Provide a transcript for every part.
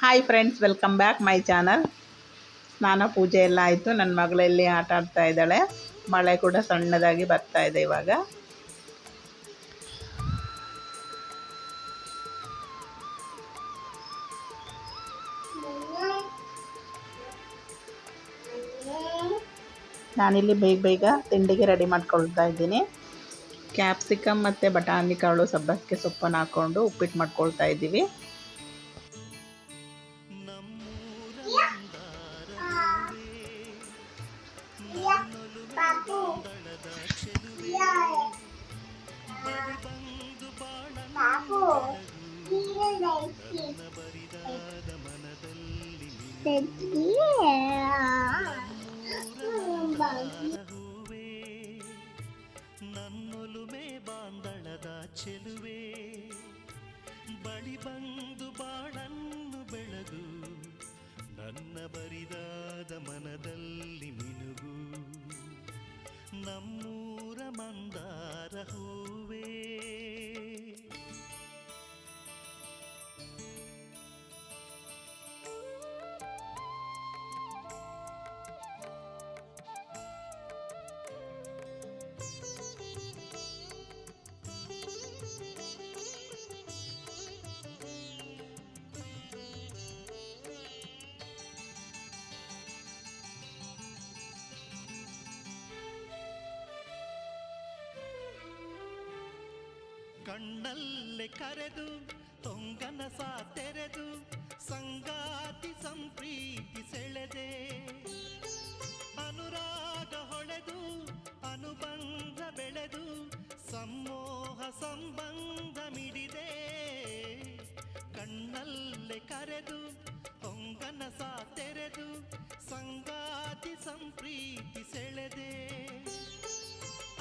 Hi friends, welcome back my channel. ಸ್ನಾನ ಪೂಜೆ ಎಲ್ಲ ಆಯಿತು. ನನ್ನ ಮಗಳಲ್ಲಿ ಆಟ ಆಡ್ತಾ ಇದ್ದಾಳೆ. ಮಳೆ ಕೂಡ ಸಣ್ಣದಾಗಿ ಬರ್ತಾ ಇದೆ ಇವಾಗ. ನಾನಿಲ್ಲಿ ಬೇಗ ಬೇಗ ತಿಂಡಿಗೆ ರೆಡಿ ಮಾಡ್ಕೊಳ್ತಾ ಇದ್ದೀನಿ. ಕ್ಯಾಪ್ಸಿಕಮ್ ಮತ್ತು ಬಟಾಣಿ ಕಾಳು ಸಬ್ಬಸಿಗೆ ಸೊಪ್ಪನ್ನು ಹಾಕ್ಕೊಂಡು ಉಪ್ಪಿಟ್ಟು ಮಾಡ್ಕೊಳ್ತಾ ಇದ್ದೀವಿ. ನನ್ನೊಲುಮೆ ಬಾಂದಳದ ಚೆಲುವೆ ಬಳಿ ಬಂದು ಬಾಳನ್ನು ಬೆಳಗು ನನ್ನ ಬರಿದಾದ ಮನದಲ್ಲಿ ಮಿನುಗು ನಮ್ಮೂರ ಮಂದಾರ ಹೂವೇ. ಕಣ್ಣಲ್ಲೇ ಕರೆದು ತೊಂಗನಸ ತೆರೆದು ಸಂಗಾತಿ ಸಂಪ್ರೀತಿ ಸೆಳೆದೆ ಅನುರಾಗ ಹೊಳೆದು ಅನುಬಂಧ ಬೆಳೆದು ಸಮೋಹ ಸಂಬಂಧ ಮಿಡಿದೆ. ಕಣ್ಣಲ್ಲೇ ಕರೆದು ತೊಂಗನಸ ತೆರೆದು ಸಂಗಾತಿ ಸಂಪ್ರೀತಿ ಸೆಳೆದೆ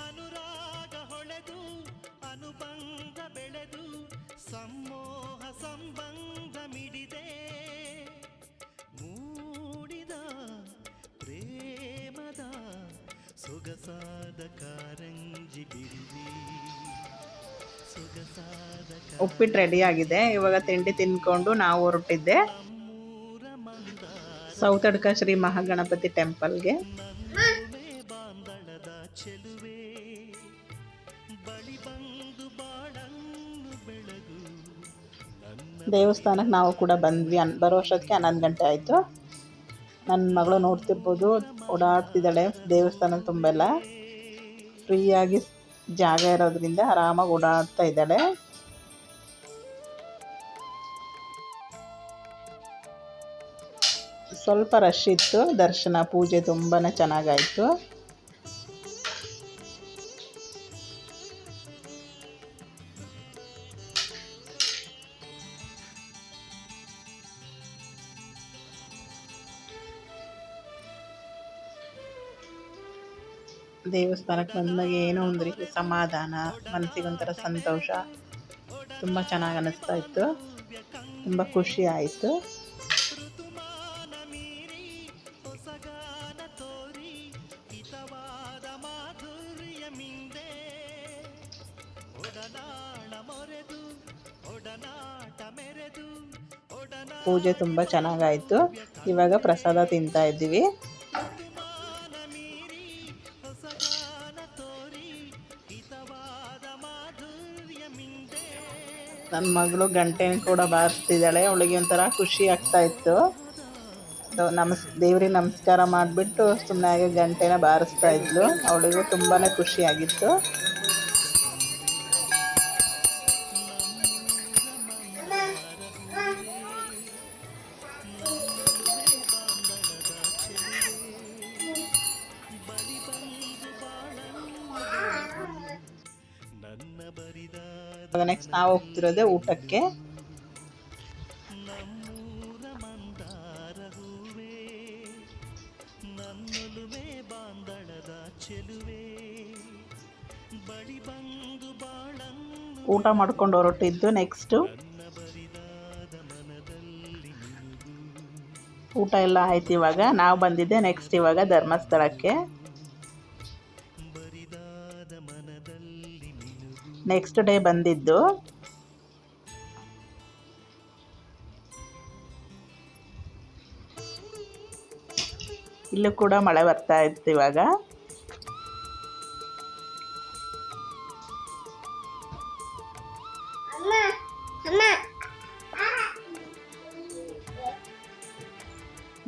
ಅನುರಾಗ ಹೊಳೆದು ಅನುಬಂಧ ಬೆಳೆದು ಸಮೋಹ ಸಂಬಂಧ ಮಿಡಿದೆ. ಮೂಡಿದ ಪ್ರೇಮದ ಸೊಗಸಾದ ಕಾರಂಜಿ ಬಿರಿದಿ ಸೊಗಸಾದ ಉಪ್ಪಿಟ್ಟು ರೆಡಿ ಆಗಿದೆ. ಇವಾಗ ತಿಂಡಿ ತಿನ್ಕೊಂಡು ನಾವು ಹೊರಟಿದ್ದೆ ಸೌತಡ್ಕ ಶ್ರೀ ಮಹಾಗಣಪತಿ ಟೆಂಪಲ್ಗೆ. ಬಾಂದಳದ ಚೆಲುವೆ ಬಳಿ ಬಂದು ಬಾಳನ್ನು ಬೆಳಗು. ದೇವಸ್ಥಾನಕ್ಕೆ ನಾವು ಕೂಡ ಬಂದ್ವಿ. ಬರೋ ಅಷ್ಟೊತ್ತಿಗೆ 11 ಗಂಟೆ ಆಯಿತು. ನನ್ನ ಮಗಳು ನೋಡ್ತಿರ್ಬೋದು, ಓಡಾಡ್ತಿದ್ದಾಳೆ. ದೇವಸ್ಥಾನ ತುಂಬೆಲ್ಲ ಫ್ರೀಯಾಗಿ ಜಾಗ ಇರೋದ್ರಿಂದ ಆರಾಮಾಗಿ ಓಡಾಡ್ತಾ ಇದ್ದಾಳೆ. ಸ್ವಲ್ಪ ರಶ್ ಇತ್ತು. ದರ್ಶನ ಪೂಜೆ ತುಂಬಾ ಚೆನ್ನಾಗಾಯಿತು. ದೇವಸ್ಥಾನಕ್ಕೆ ಬಂದಾಗ ಏನೋ ಒಂದು ರೀತಿ ಸಮಾಧಾನ, ಮನಸ್ಸಿಗೊಂಥರ ಸಂತೋಷ, ತುಂಬ ಚೆನ್ನಾಗಿ ಅನ್ನಿಸ್ತಾ ಇತ್ತು. ತುಂಬ ಖುಷಿ ಆಯಿತು. ಪೂಜೆ ತುಂಬ ಚೆನ್ನಾಗಾಯಿತು. ಇವಾಗ ಪ್ರಸಾದ ತಿಂತಾ ಇದ್ದೀವಿ. ನನ್ನ ಮಗಳು ಗಂಟೆ ಕೂಡ ಬಾರಿಸ್ತಿದ್ದಾಳೆ. ಅವಳಿಗೆ ಒಂಥರ ಖುಷಿ ಆಗ್ತಾ ಇತ್ತು. ದೇವ್ರಿಗೆ ನಮಸ್ಕಾರ ಮಾಡಿಬಿಟ್ಟು ಸುಮ್ಮನೆ ಆಗಿ ಗಂಟೆನ ಬಾರಿಸ್ತಾ ಇದ್ಲು. ಅವಳಿಗೂ ತುಂಬಾ ಖುಷಿಯಾಗಿತ್ತು. ನೆಕ್ಸ್ಟ್ ನಾವು ಹೋಗ್ತಿರೋದೆ ಊಟಕ್ಕೆ. ಊಟ ಮಾಡ್ಕೊಂಡು ಹೊರಟಿದ್ದು. ನೆಕ್ಸ್ಟು ಊಟ ಎಲ್ಲ ಆಯ್ತು. ಇವಾಗ ನಾವು ಬಂದಿದ್ದೆ ನೆಕ್ಸ್ಟ್ ಇವಾಗ ಧರ್ಮಸ್ಥಳಕ್ಕೆ. ನೆಕ್ಸ್ಟ್ ಡೇ ಬಂದಿದ್ದು. ಇಲ್ಲೂ ಕೂಡ ಮಳೆ ಬರ್ತಾ ಇತ್ತು ಇವಾಗ.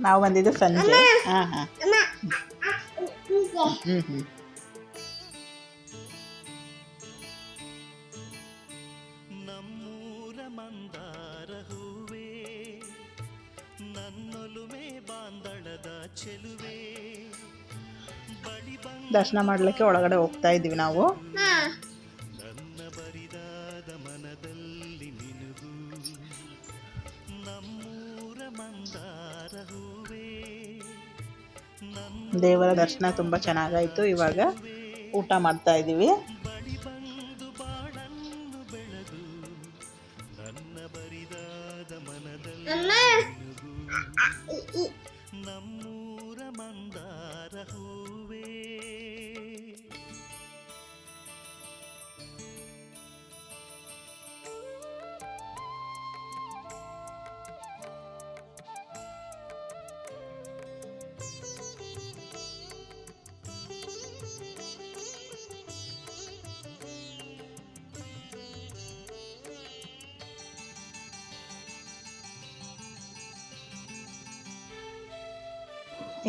ನಾವು ಬಂದಿದ್ದು ಸಂಜೆ. ಹಾಂ ಹಾಂ ನಮ್ಮೂರ ಮಂದಾರ ಹೂವೇ ನನ್ನೊಲುಮೆ ಬಾಂದಳದ ಚೆಲುವೆ ಬಳಿ ದರ್ಶನ ಮಾಡಲಿಕ್ಕೆ ಒಳಗಡೆ ಹೋಗ್ತಾ ಇದ್ದೀವಿ ನಾವು. ನನ್ನ ಬರಿದಾದ ಮನದಲ್ಲಿ ನಿನಗೂ ನಮ್ಮೂರ ಮಂದಾರ ಹೂವೇ ದೇವರ ದರ್ಶನ ತುಂಬ ಚೆನ್ನಾಗಾಯಿತು. ಇವಾಗ ಊಟ ಮಾಡ್ತಾ ಇದ್ದೀವಿ. ಬಳಿ ಬಂದು ಬಾಳನ್ನು ಬೆಳಗು ನನ್ನ ಬರಿದಾದ ಮನದಲ್ಲಿ ನಿನಗೂ ನಮ್ಮೂರ ಮಂದಾರ ಹೂವೇ.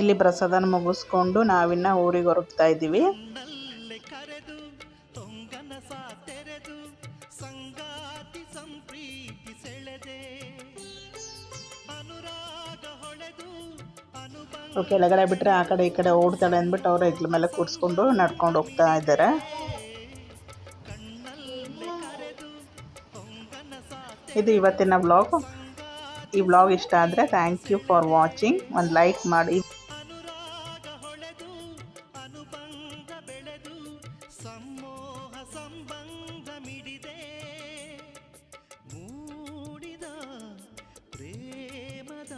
ಇಲ್ಲಿ ಪ್ರಸಾದನ ಮುಗಿಸ್ಕೊಂಡು ನಾವಿನ್ನ ಊರಿಗೆ ಹೊರಡ್ತಾ ಇದ್ದೀವಿ. ನಲ್ಲೆ ಕರೆದು ತೊಂಗನ ಸಾತೆರೆದು ಸಂಗಾತಿ ಸಂಪ್ರೀತಿ ಸೆಳೆದೆ ಅನುರಾಗ ಹೊಳೆದು ಅನುಬಂಧ ಕೆಳಗಡೆ ಬಿಟ್ಟರೆ ಆ ಕಡೆ ಈ ಕಡೆ ಓಡ್ತಾಳೆ ಅಂದ್ಬಿಟ್ಟು ಅವ್ರು ಹೆಗ್ಲ ಮೇಲೆ ಕೂರಿಸ್ಕೊಂಡು ನಡ್ಕೊಂಡು ಹೋಗ್ತಾ ಇದ್ದಾರೆ. ಕಣ್ಣಲ್ಲೇ ಕರೆದು ತೊಂಗನ ಸಾತೆ ಇದು ಇವತ್ತಿನ ವ್ಲಾಗ್. ಈ ವ್ಲಾಗ್ ಇಷ್ಟ ಆದರೆ ಥ್ಯಾಂಕ್ ಯು ಫಾರ್ ವಾಚಿಂಗ್. ಒಂದು ಲೈಕ್ ಮಾಡಿ. ಅನುರಾಗ ಹೊಳೆದು ಅನುಬಂಧ ಬೆಳೆದು